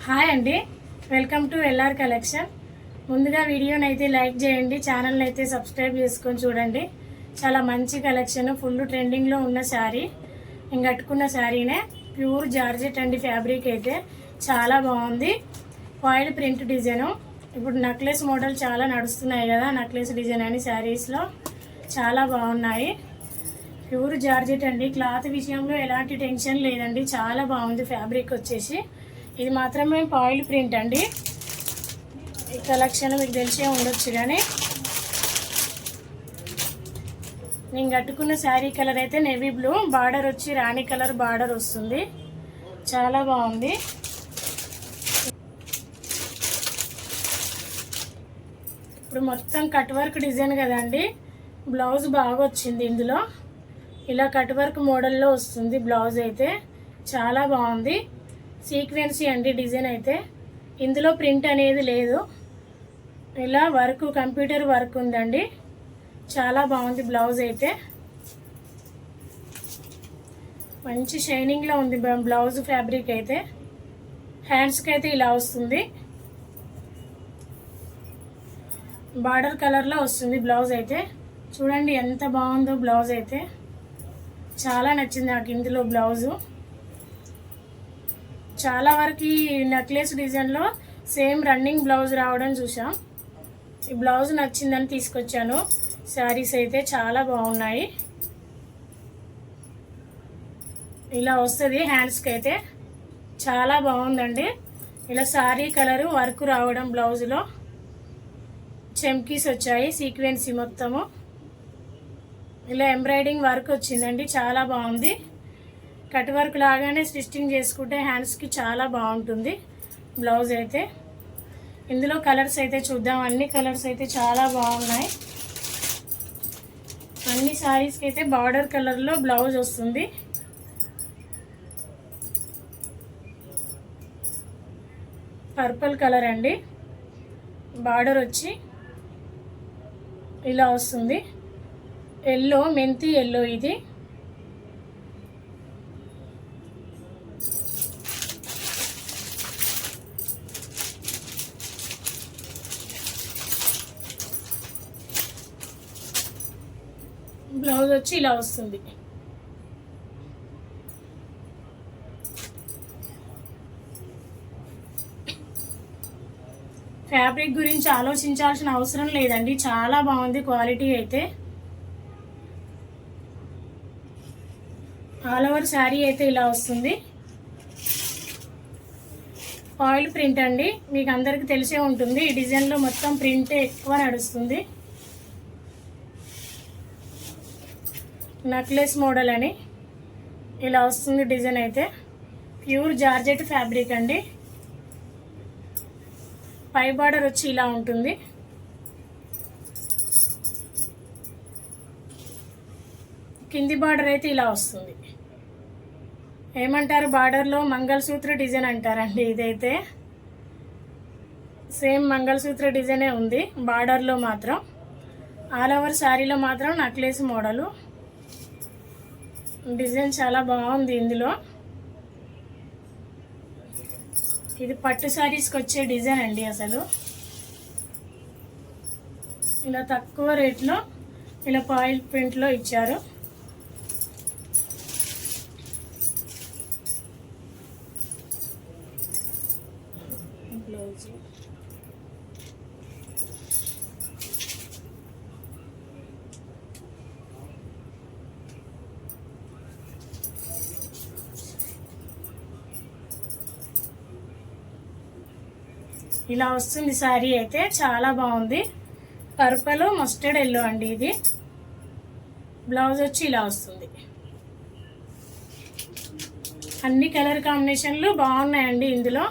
Hi అండి, welcome to LR collection. ముందుగా వీడియోని అయితే లైక్ చేయండి, ఛానల్ని అయితే సబ్స్క్రైబ్ చేసుకొని చూడండి. చాలా మంచి కలెక్షన్, ఫుల్ ట్రెండింగ్లో ఉన్న శారీ. నేను కట్టుకున్న శారీనే, ప్యూర్ జార్జెట్ అండి. ఫ్యాబ్రిక్ అయితే చాలా బాగుంది. Foil print design. ఇప్పుడు నెక్లెస్ మోడల్ చాలా నడుస్తున్నాయి కదా, నెక్లెస్ డిజైన్ అని శారీస్లో చాలా బాగున్నాయి. ప్యూర్ జార్జెట్ అండి. క్లాత్ విషయంలో ఎలాంటి టెన్షన్ లేదండి, చాలా బాగుంది. ఫ్యాబ్రిక్ వచ్చేసి ఇది మాత్రమే ఫాయిల్ ప్రింట్ అండి. ఈ కలెక్షన్ మీకు తెలిసే ఉండొచ్చు, కానీ నేను కట్టుకున్న శారీ కలర్ అయితే నేవీ బ్లూ, బార్డర్ వచ్చి రాణి కలర్ బార్డర్ వస్తుంది. చాలా బాగుంది. ఇప్పుడు మొత్తం కట్ వర్క్ డిజైన్ కదండి, బ్లౌజ్ బాగా వచ్చింది. ఇందులో ఇలా కట్ వర్క్ మోడల్లో వస్తుంది బ్లౌజ్ అయితే. చాలా బాగుంది. సీక్వెన్సీ అండి డిజైన్ అయితే. ఇందులో ప్రింట్ అనేది లేదు, ఇలా వర్క్ కంప్యూటర్ వర్క్ ఉందండి. చాలా బాగుంది బ్లౌజ్ అయితే. మంచి షైనింగ్లో ఉంది బ్లౌజ్ ఫ్యాబ్రిక్ అయితే. హ్యాండ్స్కి అయితే ఇలా వస్తుంది, బార్డర్ కలర్లో వస్తుంది బ్లౌజ్ అయితే. చూడండి ఎంత బాగుందో బ్లౌజ్ అయితే. చాలా నచ్చింది నాకు ఇందులో బ్లౌజు. చాలా వరకు ఈ నెక్లెస్ డిజైన్లో సేమ్ రన్నింగ్ బ్లౌజ్ రావడం చూసాం. ఈ బ్లౌజ్ నచ్చిందని తీసుకొచ్చాను. శారీస్ అయితే చాలా బాగున్నాయి. ఇలా వస్తుంది హ్యాండ్స్కి అయితే. చాలా బాగుందండి. ఇలా శారీ కలరు వర్క్ రావడం, బ్లౌజ్లో చెమ్కీస్ వచ్చాయి, సీక్వెన్సీ మొత్తము ఇలా ఎంబ్రాయిడింగ్ వర్క్ వచ్చిందండి. చాలా బాగుంది. కట్ వర్క్ లాగానే స్టిచ్చింగ్ చేసుకుంటే హ్యాండ్స్కి చాలా బాగుంటుంది బ్లౌజ్ అయితే. ఇందులో కలర్స్ అయితే చూద్దాం. అన్ని కలర్స్ అయితే చాలా బాగున్నాయి. అన్ని శారీస్కి అయితే బార్డర్ కలర్లో బ్లౌజ్ వస్తుంది. పర్పుల్ కలర్ అండి, బార్డర్ వచ్చి ఇలా వస్తుంది. ఎల్లో, మెంతి ఎల్లో ఇది. బ్లౌజ్ వచ్చి ఇలా వస్తుంది. ఫ్యాబ్రిక్ గురించి ఆలోచించాల్సిన అవసరం లేదండి, చాలా బాగుంది క్వాలిటీ అయితే. ఆల్ ఓవర్ శారీ అయితే ఇలా వస్తుంది. ఫాయిల్ ప్రింట్ అండి, మీకు అందరికీ తెలిసే ఉంటుంది. ఈ డిజైన్లో మొత్తం ప్రింటే ఎక్కువ నడుస్తుంది. నెక్లెస్ మోడల్ అని ఇలా వస్తుంది డిజైన్ అయితే. ప్యూర్ జార్జెట్ ఫ్యాబ్రిక్ అండి. పై బార్డర్ వచ్చి ఇలా ఉంటుంది. కింది బార్డర్ అయితే ఇలా వస్తుంది. ఏమంటారు, బార్డర్లో మంగళసూత్ర డిజైన్ అంటారండి. ఇదైతే సేమ్ మంగళసూత్ర డిజైనే ఉంది బార్డర్లో మాత్రం. ఆల్ ఓవర్ శారీలో మాత్రం నెక్లెస్ మోడలు డిజైన్ చాలా బాగుంది. ఇందులో ఇది పట్టు శారీస్కి వచ్చే డిజైన్ అండి. అసలు ఇలా తక్కువ రేట్లో ఇలా ఫాయిల్ ప్రింట్లో ఇచ్చారు. బ్లౌజ్ ఇలా వస్తుంది శారీ అయితే. చాలా బాగుంది. పర్పుల్, మస్టర్డ్ ఎల్లో అండి ఇది. బ్లౌజ్ వచ్చి ఇలా వస్తుంది. అన్ని కలర్ కాంబినేషన్లు బాగున్నాయండి ఇందులో.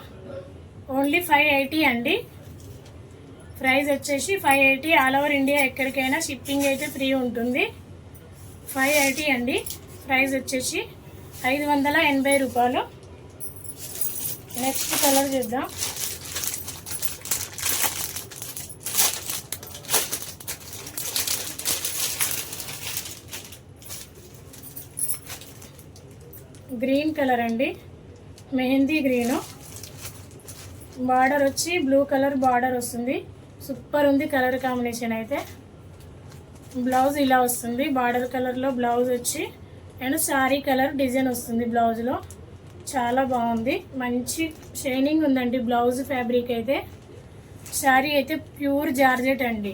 ఓన్లీ 580 అండి. ప్రైస్ వచ్చేసి 580. ఆల్ ఓవర్ ఇండియా ఎక్కడికైనా షిప్పింగ్ అయితే ఫ్రీ ఉంటుంది. 580 అండి. ప్రైస్ వచ్చేసి 580 రూపాయలు. నెక్స్ట్ కలర్ చూద్దాం. గ్రీన్ కలర్ అండి, మెహందీ గ్రీను. బార్డర్ వచ్చి బ్లూ కలర్ బార్డర్ వస్తుంది. సూపర్ ఉంది కలర్ కాంబినేషన్ అయితే. బ్లౌజ్ ఇలా వస్తుంది, బార్డర్ కలర్లో బ్లౌజ్ వచ్చి అండ్ శారీ కలర్ డిజైన్ వస్తుంది బ్లౌజ్లో. చాలా బాగుంది, మంచి షైనింగ్ ఉందండి బ్లౌజ్ ఫ్యాబ్రిక్ అయితే. శారీ అయితే ప్యూర్ జార్జెట్ అండి.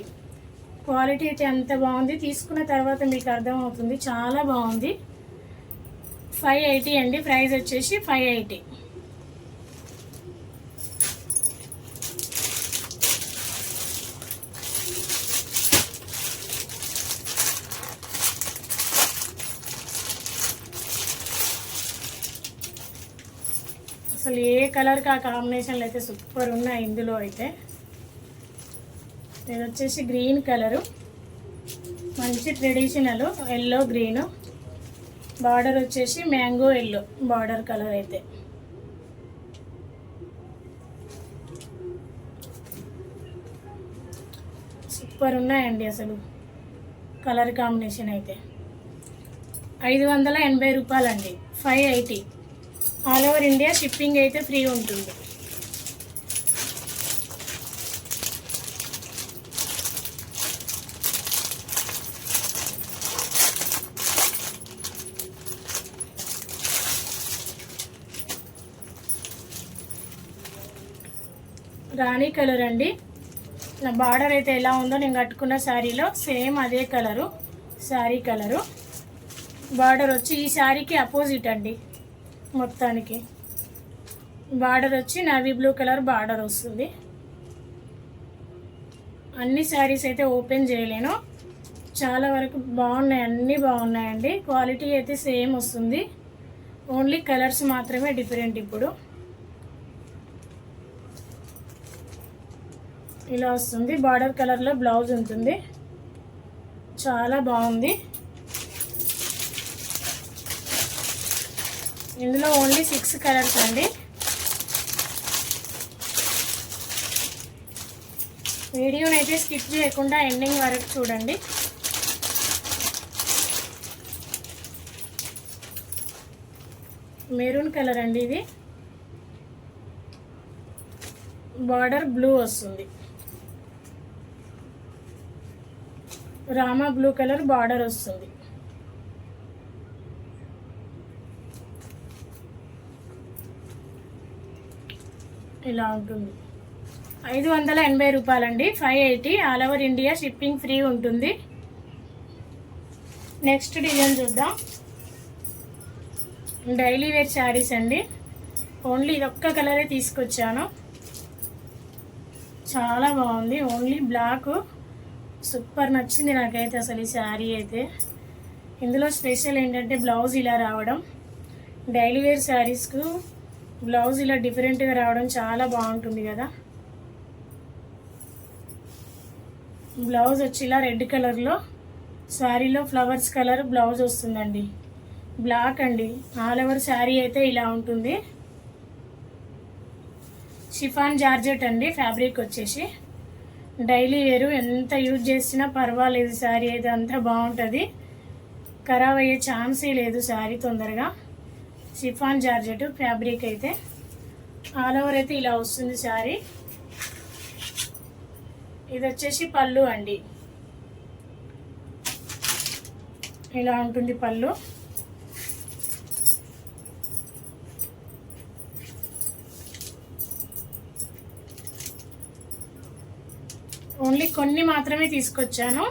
క్వాలిటీ అయితే అంత బాగుంది, తీసుకున్న తర్వాత మీకు అర్థమవుతుంది. చాలా బాగుంది. 580 అండి, ప్రైస్ వచ్చేసి 580. అసలు ఏ కలర్కి ఆ కాంబినేషన్లు అయితే సూపర్ ఉన్నాయి ఇందులో అయితే. ఇది వచ్చేసి గ్రీన్ కలరు, మంచి ట్రెడిషనల్ ఎల్లో గ్రీను. బార్డర్ వచ్చేసి మ్యాంగో ఎల్లో బార్డర్ కలర్ అయితే. సూపర్ ఉన్నాయండి అసలు కలర్ కాంబినేషన్ అయితే. 580 రూపాయలండి, 580. ఆల్ ఓవర్ ఇండియా షిప్పింగ్ అయితే ఫ్రీ ఉంటుంది. రాణి కలర్ అండి. నా బార్డర్ అయితే ఎలా ఉందో నేను కట్టుకున్న శారీలో సేమ్ అదే కలరు శారీ కలరు. బార్డర్ వచ్చి ఈ శారీకి అపోజిట్ అండి. మొత్తానికి బార్డర్ వచ్చి నేవీ బ్లూ కలర్ బార్డర్ వస్తుంది. అన్ని శారీస్ అయితే ఓపెన్ చేయలేను, చాలా వరకు బాగున్నాయి, అన్నీ బాగున్నాయండి. క్వాలిటీ అయితే సేమ్ వస్తుంది, ఓన్లీ కలర్స్ మాత్రమే డిఫరెంట్. ఇప్పుడు ఇలా వస్తుంది, బార్డర్ కలర్లో బ్లౌజ్ ఉంటుంది. చాలా బాగుంది. ఇందులో ఓన్లీ 6 కలర్స్ అండి. వీడియోనైతే స్కిప్ చేయకుండా ఎండింగ్ వరకు చూడండి. మెరూన్ కలర్ అండి ఇది. బార్డర్ బ్లూ వస్తుంది, రామా బ్లూ కలర్ బార్డర్ వస్తుంది. ఇలా ఉంటుంది. 580 రూపాయలండి, 580. All over India shipping free ఉంటుంది. నెక్స్ట్ డిజైన్ చూద్దాం. డైలీ వేర్ శారీస్ అండి. ఓన్లీ ఇదొక్క కలరే తీసుకొచ్చాను, చాలా బాగుంది. ఓన్లీ బ్లాక్, సూపర్ నచ్చింది నాకైతే అసలు ఈ శారీ అయితే. ఇందులో స్పెషల్ ఏంటంటే బ్లౌజ్ ఇలా రావడం. డైలీ వేర్ శారీస్కు బ్లౌజ్ ఇలా డిఫరెంట్గా రావడం చాలా బాగుంటుంది కదా. బ్లౌజ్ వచ్చి ఇలా రెడ్ కలర్లో శారీలో ఫ్లవర్స్ కలర్ బ్లౌజ్ వస్తుందండి. బ్లాక్ అండి. ఆల్ ఓవర్ శారీ అయితే ఇలా ఉంటుంది. షిఫాన్ జార్జెట్ అండి ఫ్యాబ్రిక్ వచ్చేసి. డైలీ వేరు ఎంత యూజ్ చేసినా పర్వాలేదు, శారీ అయితే అంతా బాగుంటుంది, ఖరాబ్ అయ్యే ఛాన్సే లేదు శారీ తొందరగా. షిఫాన్ జార్జెట్ ఫ్యాబ్రిక్ అయితే. ఆల్ ఓవర్ అయితే ఇలా వస్తుంది శారీ. ఇది వచ్చేసి పళ్ళు అండి, ఇలా ఉంటుంది పళ్ళు. ఓన్లీ కొన్ని మాత్రమే తీసుకొచ్చాను.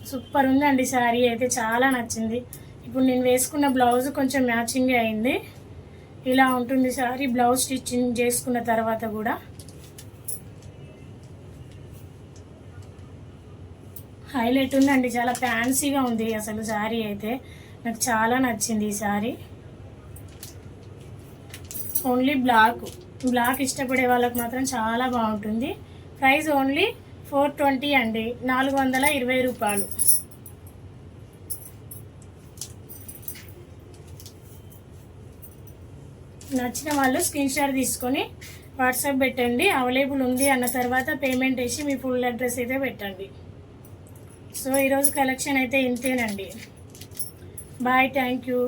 సూపర్ ఉందండి శారీ అయితే, చాలా నచ్చింది. ఇప్పుడు నేను వేసుకున్న బ్లౌజ్ కొంచెం మ్యాచింగే అయింది. ఇలా ఉంటుంది శారీ బ్లౌజ్ స్టిచ్చింగ్ చేసుకున్న తర్వాత కూడా. హైలైట్ ఉందండి, చాలా ఫ్యాన్సీగా ఉంది అసలు శారీ అయితే. నాకు చాలా నచ్చింది ఈ శారీ. ఓన్లీ బ్లాక్ ఇష్టపడే వాళ్ళకి మాత్రం చాలా బాగుంటుంది. ప్రైస్ ఓన్లీ 420 అండి, 420 రూపాయలు. నచ్చిన వాళ్ళు స్క్రీన్ షాట్ తీసుకొని వాట్సాప్ పెట్టండి. అవైలబుల్ ఉంది అన్న తర్వాత పేమెంట్ వేసి మీ ఫుల్ అడ్రస్ అయితే పెట్టండి. సో ఈరోజు కలెక్షన్ అయితే ఇంతేనండి. Bye, thank you.